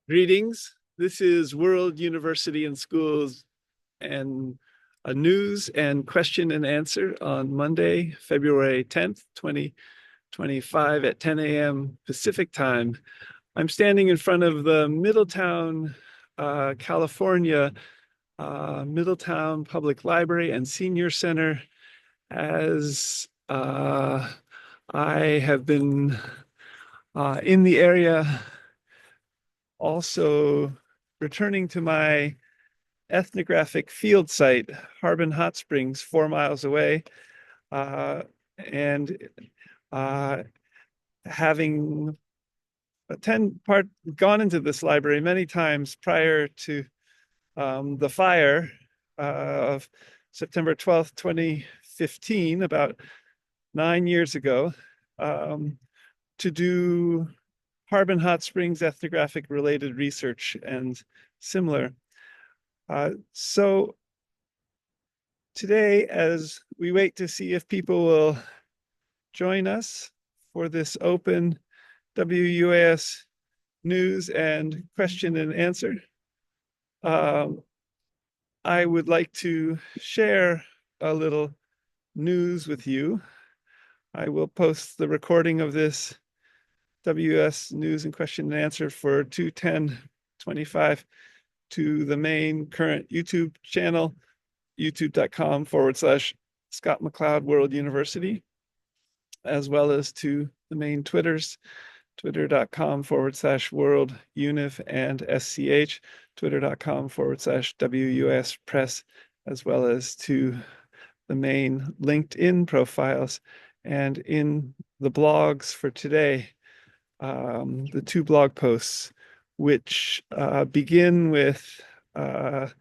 Greetings. This is World University and Schools and a news and question and answer on Monday, February 10th, 2025 at 10 a.m. Pacific time. I'm standing in front of the Middletown, California, Middletown Public Library and Senior Center as I have been in the area also returning to my ethnographic field site, Harbin Hot Springs, 4 miles away, and having gone into this library many times prior to the fire of September 12th, 2015, about 9 years ago, to do Harbin Hot Springs ethnographic related research and similar. So today, as we wait to see if people will join us for this open WUAS news and question and answer, I would like to share a little news with you. I will post the recording of this WS news and question and answer for 2/10/25 to the main current YouTube channel, youtube.com/Scott McLeod World University, as well as to the main Twitters, twitter.com/World Univ and SCH, twitter.com/WUS Press, as well as to the main LinkedIn profiles. And in the blogs for today, the two blog posts, which begin with the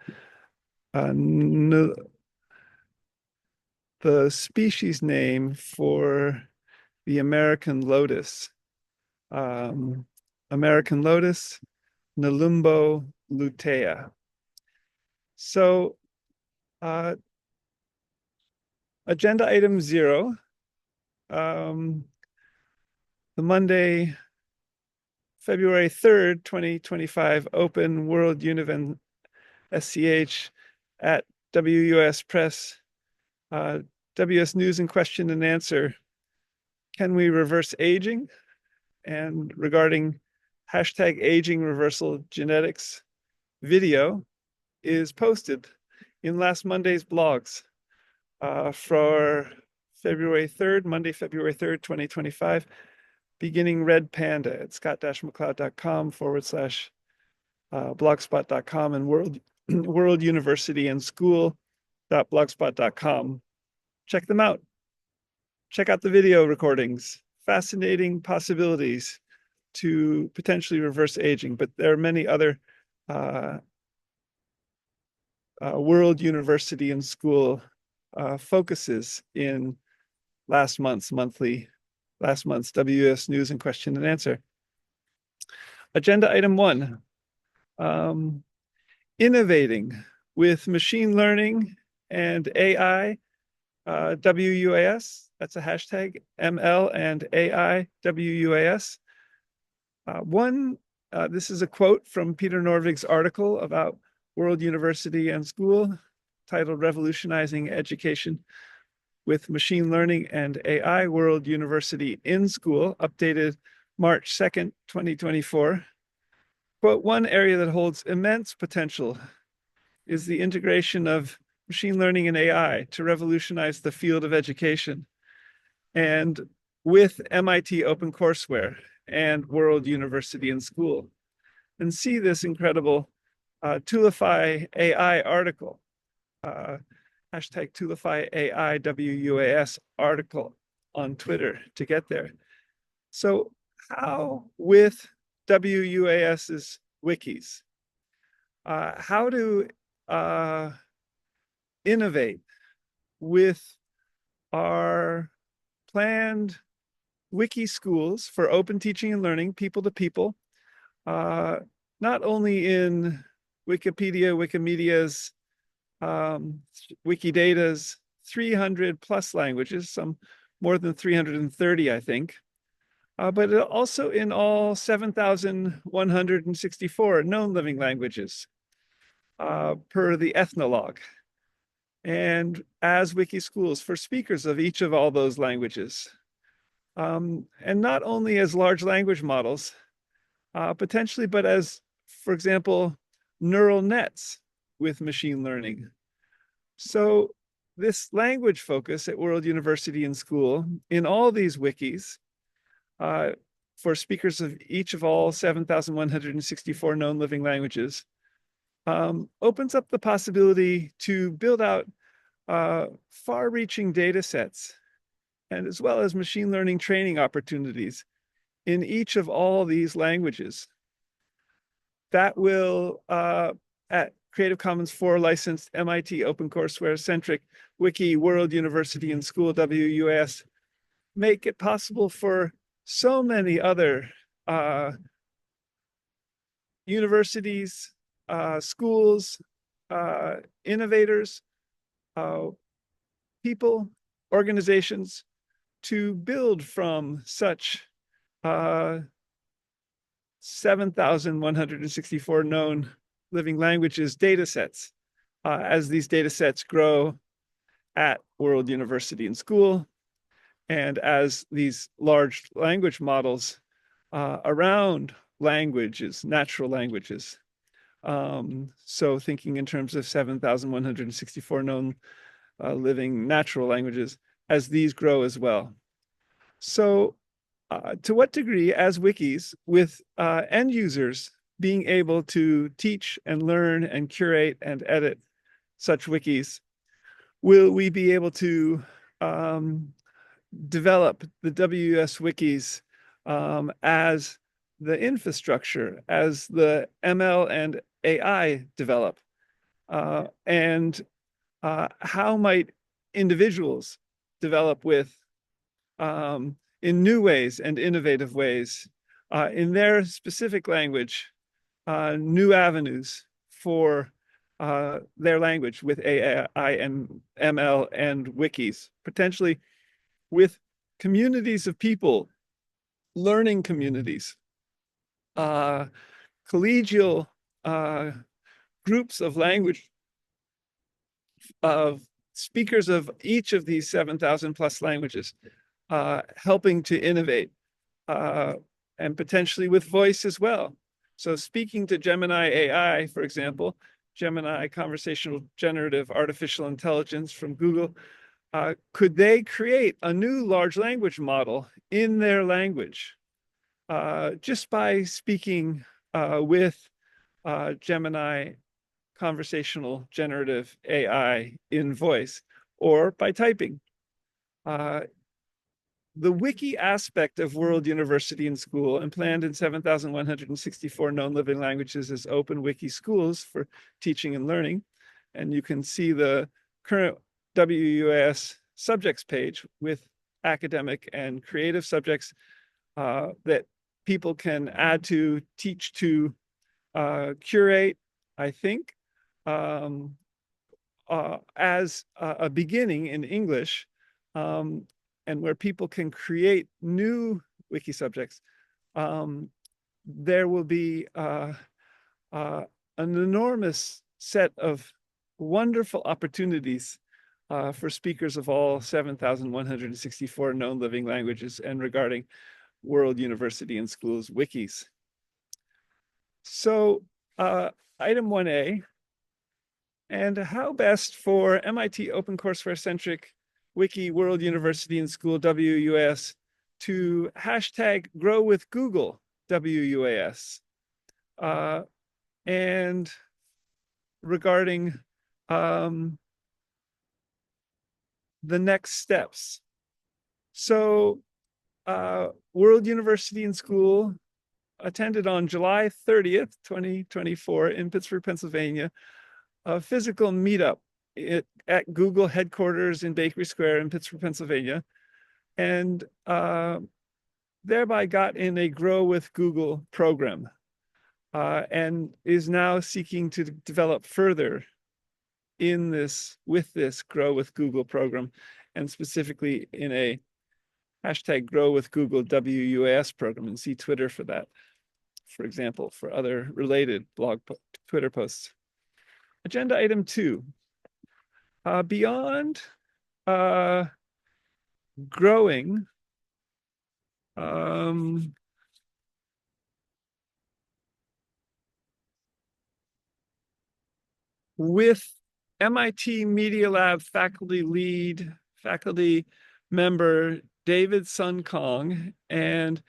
species name for the American lotus. American lotus, Nelumbo lutea. So, agenda item 0, the Monday, February 3rd, 2025, open World Univ and SCH at WUS Press, WS News and question and answer. Can we reverse aging? And regarding hashtag aging reversal genetics video is posted in last Monday's blogs for February 3rd, Monday, February 3rd, 2025, beginning Red Panda at scott-mcleod.com/blogspot.com and World University and School.blogspot.com. Check them out. Check out the video recordings. Fascinating possibilities to potentially reverse aging, but there are many other World University and School focuses in last month's WS News and question and answer. Agenda item 1, innovating with machine learning and AI, WUAS. That's a hashtag, ML and AI, WUAS. This is a quote from Peter Norvig's article about World University and School, titled Revolutionizing Education with Machine Learning and AI, World University in School, updated March 2nd, 2024. Quote, one area that holds immense potential is the integration of machine learning and AI to revolutionize the field of education. And with MIT OpenCourseWare and World University and School. And see this incredible Toolify AI article, hashtag Toolify AI WUAS article on Twitter to get there. So how with WUAS's wikis, how to innovate with our planned wiki schools for open teaching and learning, people to people, not only in Wikipedia, Wikimedia's, Wikidata's 300 plus languages, some more than 330, I think, but also in all 7,164 known living languages per the Ethnologue, and as wiki schools for speakers of each of all those languages. And not only as large language models, potentially, but as, for example, neural nets with machine learning. So this language focus at World University and School in all these wikis for speakers of each of all 7,164 known living languages opens up the possibility to build out far-reaching data sets, and as well as machine learning training opportunities in each of all these languages. That will, at Creative Commons 4 licensed MIT OpenCourseware centric Wiki World University and School WUAS, make it possible for so many other universities, schools, innovators, people, organizations to build from such 7,164 known living languages data sets as these data sets grow at World University and School, and as these large language models around languages, natural languages. So thinking in terms of 7,164 known living natural languages, as these grow as well. So to what degree, as wikis, with end users being able to teach and learn and curate and edit such wikis, will we be able to develop the WUS wikis as the infrastructure, as the ML and AI develop? And how might individuals develop with in new ways and innovative ways in their specific language, new avenues for their language with AI and ML and wikis, potentially with communities of people, learning communities, collegial groups of language, of speakers of each of these 7,000 plus languages, helping to innovate, and potentially with voice as well. So speaking to Gemini AI, for example, Gemini Conversational Generative Artificial Intelligence from Google, could they create a new large language model in their language just by speaking with Gemini Conversational Generative AI in voice, or by typing? The wiki aspect of World University and School, and planned in 7,164 known living languages as open wiki schools for teaching and learning. And you can see the current WUAS subjects page with academic and creative subjects that people can add to, teach to, curate, I think, as a beginning in English, and where people can create new wiki subjects. There will be an enormous set of wonderful opportunities for speakers of all 7,164 known living languages and regarding World University and Schools wikis. So item 1A, and how best for MIT OpenCourseware centric Wiki World University and School WUAS to hashtag grow with Google WUAS. And regarding the next steps. So World University and School attended on July 30th, 2024 in Pittsburgh, Pennsylvania, a physical meetup at Google headquarters in Bakery Square in Pittsburgh, Pennsylvania, and thereby got in a Grow with Google program, and is now seeking to develop further with this Grow with Google program, and specifically in a hashtag Grow with Google WUAS program, and see Twitter for that, for example, for other related Twitter posts. Agenda item 2. Beyond growing with MIT Media Lab faculty member David Sun Kong and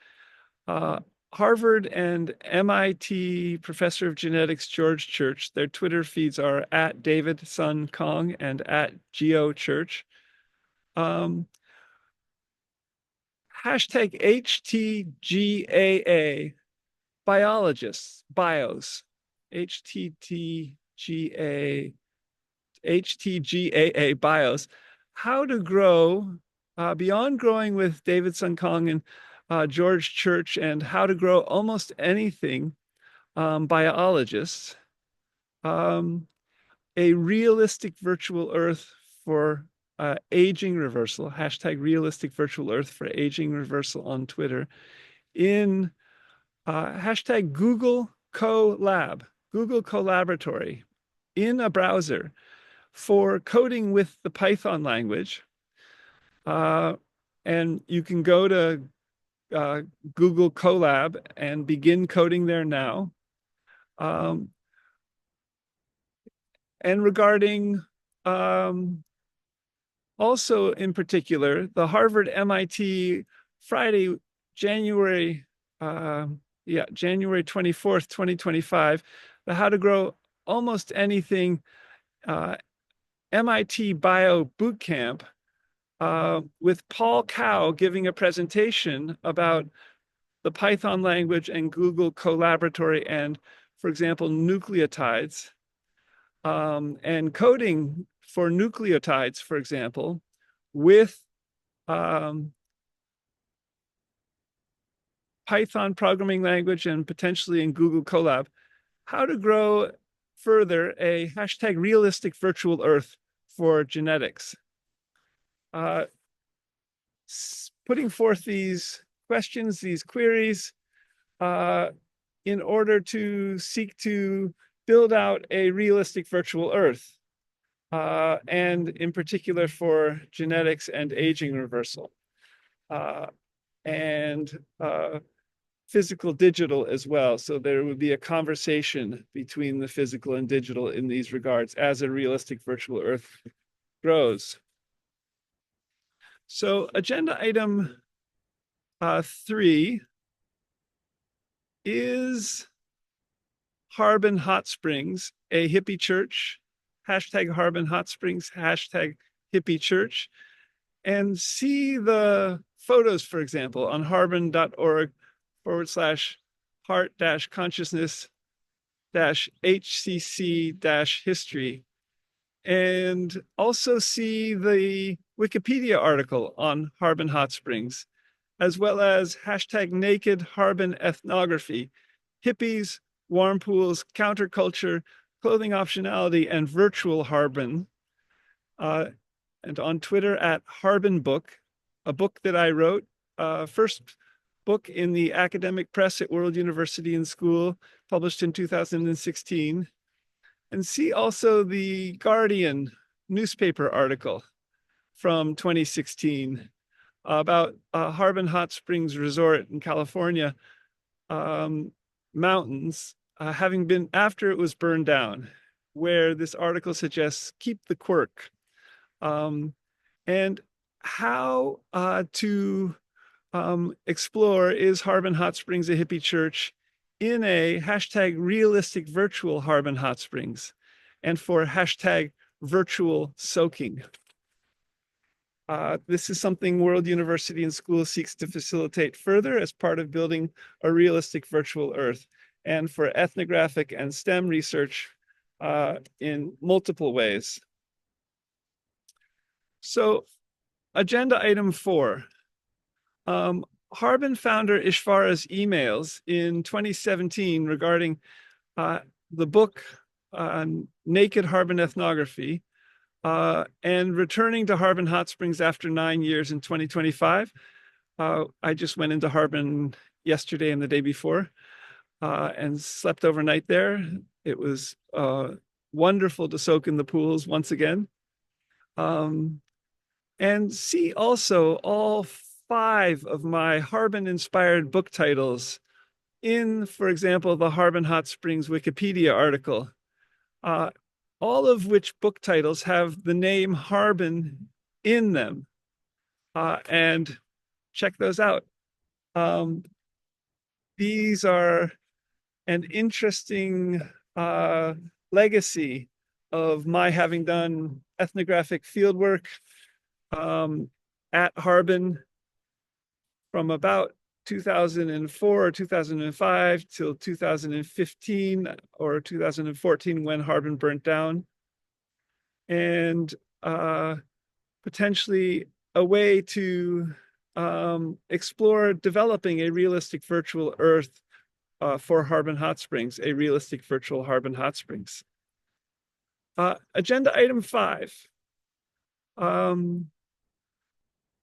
Harvard and MIT professor of genetics George Church. Their Twitter feeds are at David Sun Kong and at Geo Church. Hashtag HTGAA biologists, bios, HTGAA bios, how to grow beyond growing with David Sun Kong and George Church, and how to grow almost anything, biologists, a realistic virtual earth for aging reversal, hashtag realistic virtual earth for aging reversal on Twitter, in hashtag Google Colab, Google Colaboratory in a browser for coding with the Python language. And you can go to Google Colab and begin coding there now. And regarding also in particular, the Harvard MIT Friday, January 24th, 2025, the How to Grow Almost Anything MIT Bio Bootcamp with Paul Cow giving a presentation about the Python language and Google Colaboratory and, for example, nucleotides, and coding for nucleotides, for example, with Python programming language and potentially in Google Colab. How to grow further a hashtag realistic virtual earth for genetics. Putting forth these questions, these queries, in order to seek to build out a realistic virtual earth, and in particular for genetics and aging reversal, and physical digital as well. So there would be a conversation between the physical and digital in these regards as a realistic virtual earth grows. So agenda item 3 is Harbin Hot Springs, a hippie church, hashtag Harbin Hot Springs, hashtag hippie church, and see the photos, for example, on harbin.org/heart-consciousness-hcc-history, and also see the Wikipedia article on Harbin Hot Springs, as well as hashtag naked Harbin ethnography, hippies, warm pools, counterculture, clothing optionality, and virtual Harbin. And on Twitter at Harbin Book, a book that I wrote, first book in the academic press at World University and School, published in 2016. And see also the Guardian newspaper article from 2016 about Harbin Hot Springs Resort in California mountains, having been after it was burned down, where this article suggests keep the quirk, and how to explore, is Harbin Hot Springs a hippie church, in a hashtag realistic virtual Harbin Hot Springs, and for hashtag virtual soaking. This is something World University and School seeks to facilitate further as part of building a realistic virtual earth, and for ethnographic and STEM research in multiple ways. So agenda item 4. Harbin founder Ishvara's emails in 2017 regarding the book Naked Harbin Ethnography, and returning to Harbin Hot Springs after 9 years in 2025, I just went into Harbin yesterday and the day before and slept overnight there. It was wonderful to soak in the pools once again. And see also all 5 of my Harbin-inspired book titles in, for example, the Harbin Hot Springs Wikipedia article, all of which book titles have the name Harbin in them. And check those out. These are an interesting legacy of my having done ethnographic fieldwork at Harbin from about 2004 or 2005 till 2015 or 2014 when Harbin burnt down. And potentially a way to explore developing a realistic virtual Earth for Harbin Hot Springs, a realistic virtual Harbin Hot Springs. Agenda item 5.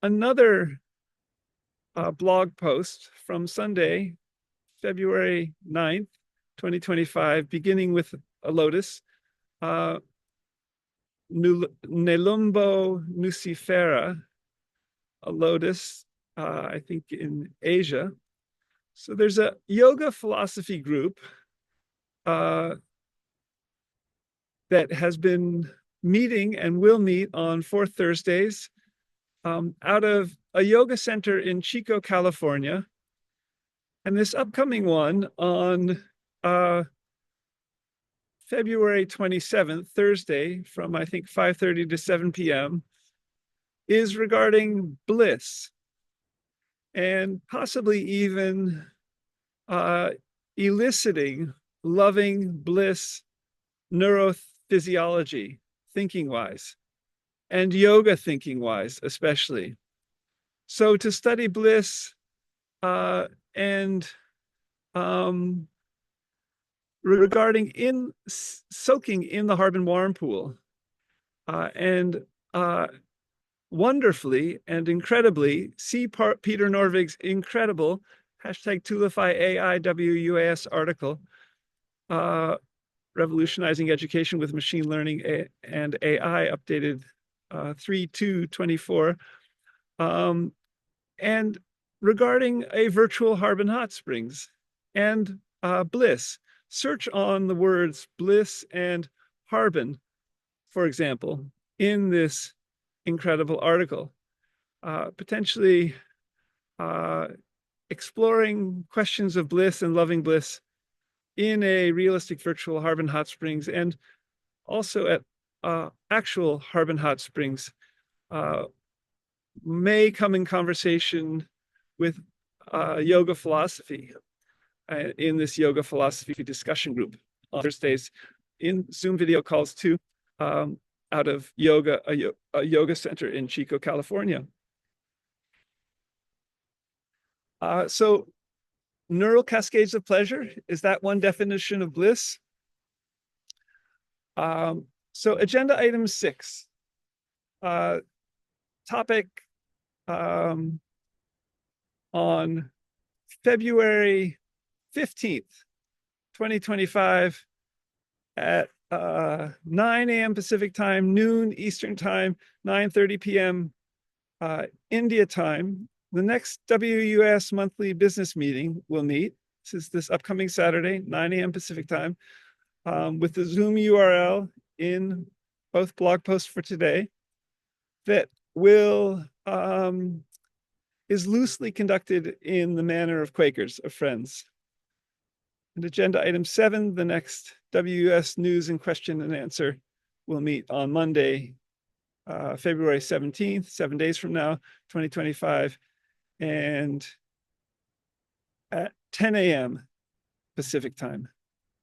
Another blog post from Sunday, February 9th, 2025, beginning with a lotus. Nelumbo nucifera, a lotus, I think in Asia. So there's a yoga philosophy group that has been meeting and will meet on 4 Thursdays out of a yoga center in Chico, California. And this upcoming one on February 27th, Thursday, from I think 5:30 to 7 p.m., is regarding bliss and possibly even eliciting loving bliss neurophysiology, thinking-wise, and yoga thinking-wise, especially. So to study bliss and regarding soaking in the Harbin warm pool and wonderfully and incredibly see Peter Norvig's incredible #TulifyAIWUAS article, Revolutionizing Education with Machine Learning and AI, updated 3/2/24, and regarding a virtual Harbin Hot Springs and bliss. Search on the words bliss and Harbin, for example, in this incredible article, potentially exploring questions of bliss and loving bliss in a realistic virtual Harbin Hot Springs, and also at actual Harbin Hot Springs, may come in conversation with yoga philosophy in this yoga philosophy discussion group on Thursdays in Zoom video calls too, out of a yoga center in Chico, California. So neural cascades of pleasure, is that one definition of bliss? So agenda item 6, topic on February 15th, 2025 at 9 a.m. Pacific time, noon Eastern time, 9:30 p.m. India time. The next WUS monthly business meeting will meet. This is this upcoming Saturday, 9 a.m. Pacific time, with the Zoom URL in both blog posts for today, that will is loosely conducted in the manner of Quakers, of Friends. And agenda item 7, the next WUS news and question and answer will meet on Monday, February 17th, 7 days from now, 2025, and at 10 a.m. Pacific time,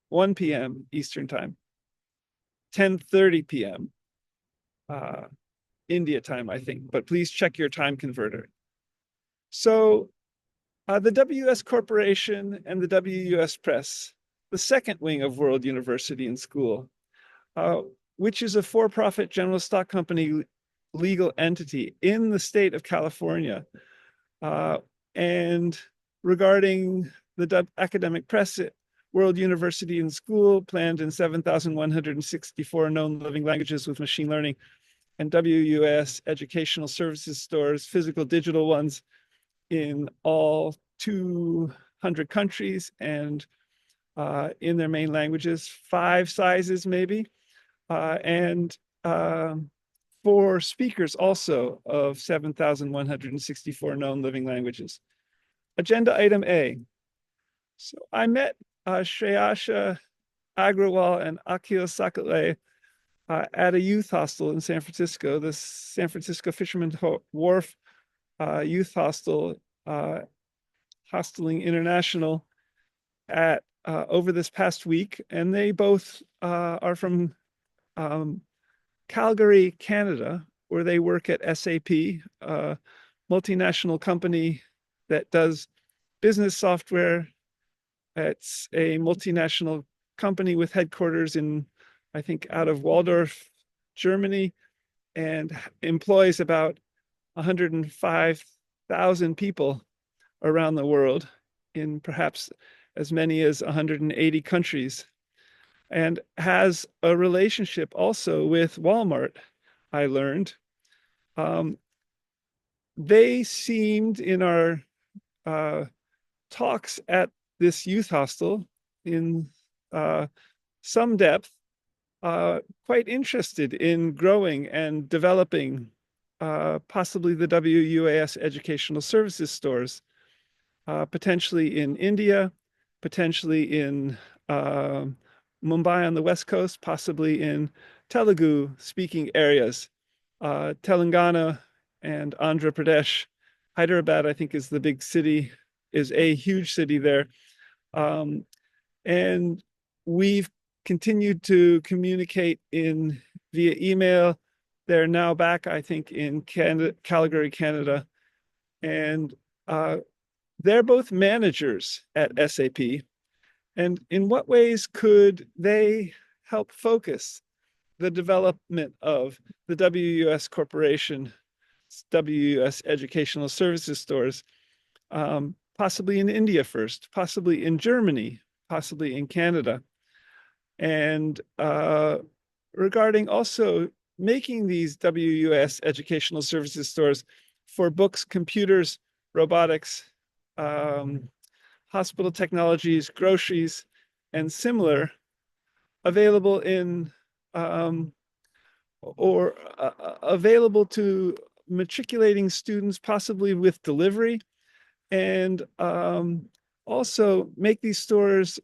1 p.m. Eastern time, 10:30 p.m. India time, I think, but please check your time converter. So the WUS Corporation and the WUS Press, the second wing of World University and School, which is a for-profit general stock company legal entity in the state of California, And regarding the academic press, World University and School planned in 7,164 known living languages with machine learning, and WUS educational services stores, physical digital ones in all 200 countries and in their main languages, 5 sizes maybe, and 4 speakers also of 7,164 known living languages. Agenda item A. So I met Shreyasha Agrawal and Akhil Sakale at a youth hostel in San Francisco, the San Francisco Fisherman's Wharf Youth Hostel, Hosteling International, at over this past week. And they both are from Calgary, Canada, where they work at SAP, a multinational company that does business software. It's a multinational company with headquarters in, I think, out of Waldorf, Germany, and employs about 105,000 people around the world in perhaps as many as 180 countries, and has a relationship also with Walmart, I learned. They seemed in our talks at this youth hostel in some depth, quite interested in growing and developing possibly the WUAS educational services stores, potentially in India, potentially in Mumbai on the West Coast, possibly in Telugu speaking areas, Telangana and Andhra Pradesh. Hyderabad, I think, is the big city, is a huge city there. And we've continued to communicate via email. They're now back, I think, in Calgary, Canada. And they're both managers at SAP. And in what ways could they help focus the development of the WUS Corporation, WUS Educational Services Stores, possibly in India first, possibly in Germany, possibly in Canada? And regarding also making these WUS Educational Services Stores for books, computers, robotics, hospital technologies, groceries, and similar, available in or available to matriculating students, possibly with delivery, and also make these stores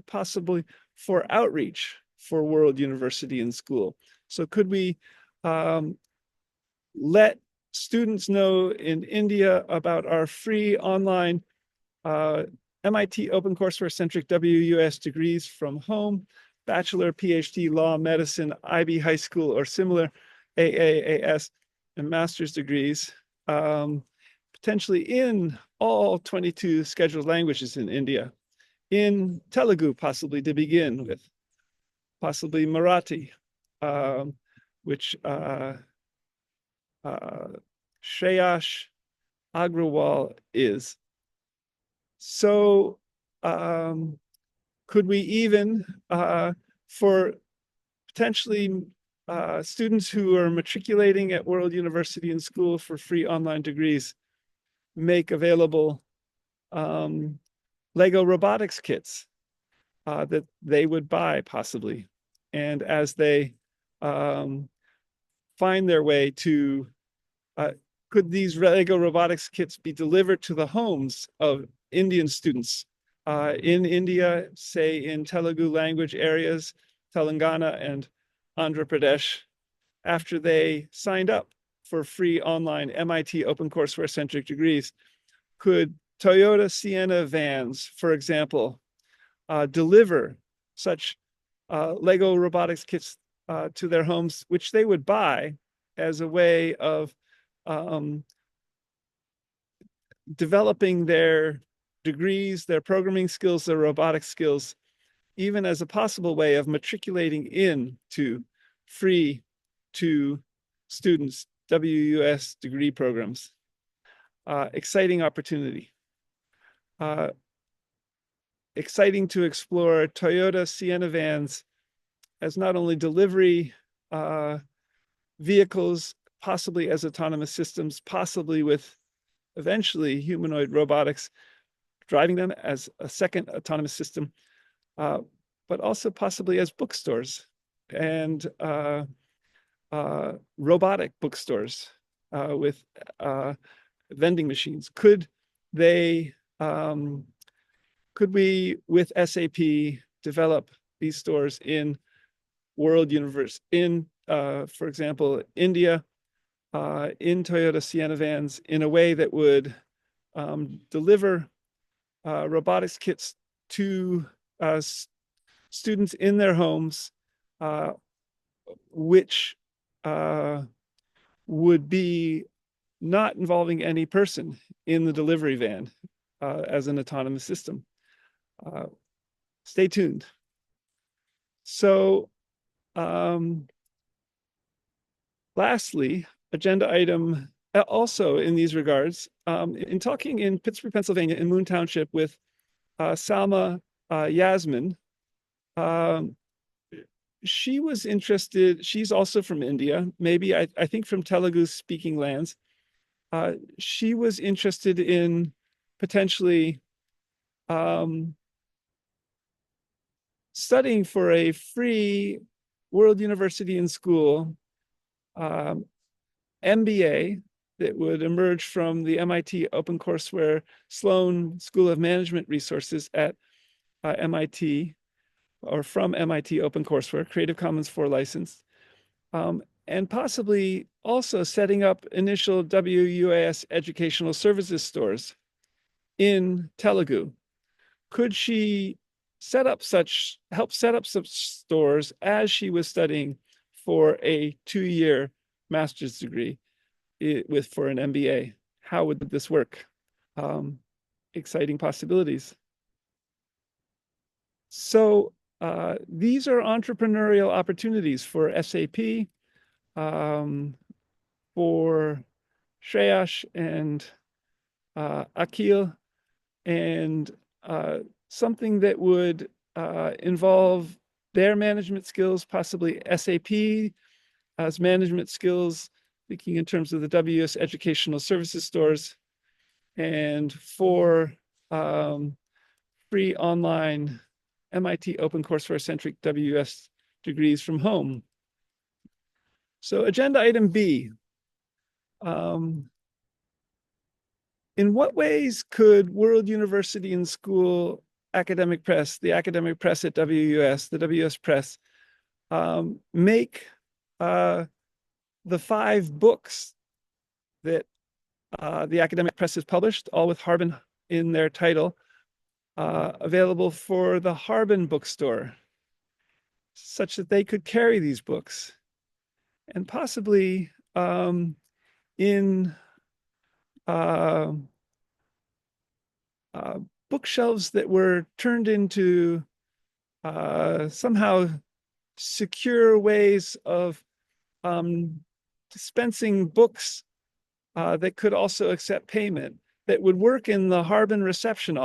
possibly for outreach for World University and School. So could we let students know in India about our free online MIT OpenCourseWare centric WUS degrees from home, bachelor, PhD, law, medicine, IB high school, or similar AAAS and master's degrees, potentially in all 22 scheduled languages in India, in Telugu possibly to begin with, possibly Marathi, which Shreyash Agrawal is. So could we even, for potentially students who are matriculating at World University and School for free online degrees, make available Lego robotics kits that they would buy possibly. And as they find their way to, could these Lego robotics kits be delivered to the homes of Indian students in India, say in Telugu language areas, Telangana and Andhra Pradesh, after they signed up for free online MIT OpenCourseWare centric degrees? Could Toyota Sienna vans, for example, deliver such Lego robotics kits to their homes, which they would buy as a way of developing their degrees, their programming skills, their robotics skills, even as a possible way of matriculating into free to students WUS degree programs? exciting opportunity. Exciting to explore Toyota Sienna vans as not only delivery vehicles, possibly as autonomous systems, possibly with eventually humanoid robotics driving them as a second autonomous system, but also possibly as bookstores and robotic bookstores with vending machines. Could we, with SAP, develop these stores in world universe, for example, India, in Toyota Sienna vans, in a way that would deliver robotics kits to students in their homes, which would be not involving any person in the delivery van as an autonomous system. Stay tuned. So, lastly, agenda item also in these regards, in talking in Pittsburgh, Pennsylvania, in Moon Township with Salma Yasmin, she was interested, she's also from India, maybe I think from Telugu speaking lands. She was interested in potentially studying for a free World University and School MBA that would emerge from the MIT OpenCourseware Sloan School of Management resources at MIT, or from MIT OpenCourseware, Creative Commons 4 licensed, and possibly also setting up initial WUAS educational services stores in Telugu. Could she help set up such stores as she was studying for a 2-year master's degree for an MBA? How would this work? Exciting possibilities. So these are entrepreneurial opportunities for SAP, for Shreyash and Akil, and something that would involve their management skills, possibly SAP as management skills, thinking in terms of the WS educational services stores, and for free online MIT OpenCourseware centric WS degrees from home. So agenda item B. In what ways could World University and School academic press, the academic press at WUS, the WS Press, make the 5 books that the academic press has published, all with Harbin in their title, available for the Harbin bookstore, such that they could carry these books, and possibly in bookshelves that were turned into somehow secure ways of dispensing books that could also accept payment, that would work in the Harbin reception